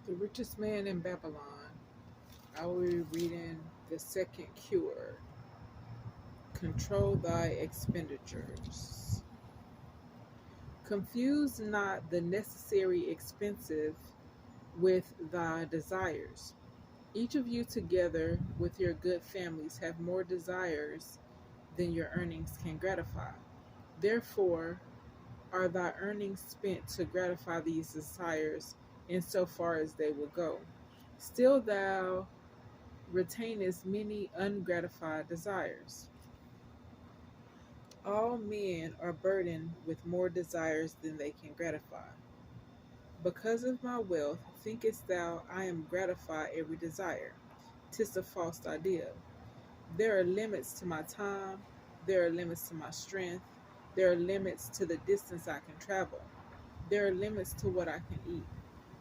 The Richest Man in Babylon. I will be reading the second cure. Control thy expenditures. Confuse not the necessary expensive with thy desires. Each of you together with your good families have more desires than your earnings can gratify. Therefore are thy earnings spent to gratify these desires in so far as they will go. Still thou retainest many ungratified desires. All men are burdened with more desires than they can gratify. Because of my wealth, thinkest thou I am gratify every desire? 'Tis a false idea. There are limits to my time, there are limits to my strength, there are limits to the distance I can travel, there are limits to what I can eat,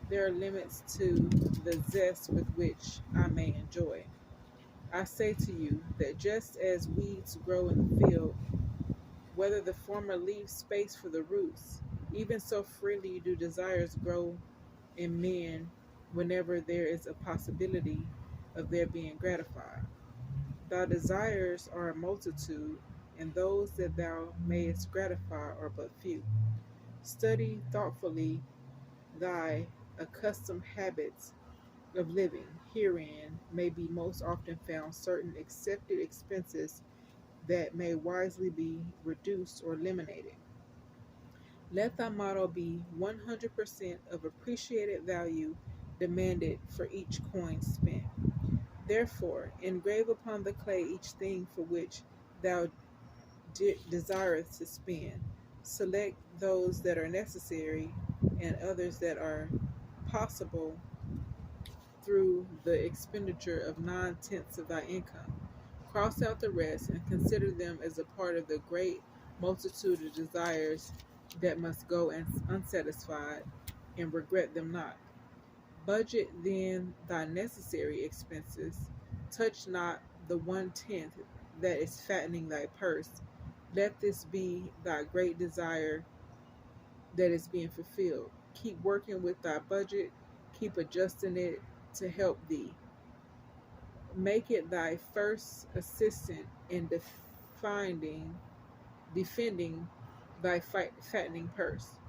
there are limits to the zest with which I may enjoy. I say to you that just as weeds grow in the field, whether the former leaves space for the roots, even so freely do desires grow in men whenever there is a possibility of their being gratified. Thy desires are a multitude, and those that thou mayest gratify are but few. Study thoughtfully thy accustomed habits of living. Herein may be most often found certain accepted expenses that may wisely be reduced or eliminated. Let thy motto be 100% of appreciated value demanded for each coin spent. Therefore, engrave upon the clay each thing for which thou desireth to spend. Select those that are necessary and others that are possible through the expenditure of 9/10 of thy income. Cross out the rest and consider them as a part of the great multitude of desires that must go unsatisfied, and regret them not. Budget then thy necessary expenses. Touch not the 1/10 that is fattening thy purse. Let this be thy great desire that is being fulfilled. Keep working with thy budget, keep adjusting it to help thee. Make it thy first assistant in defending thy fattening purse.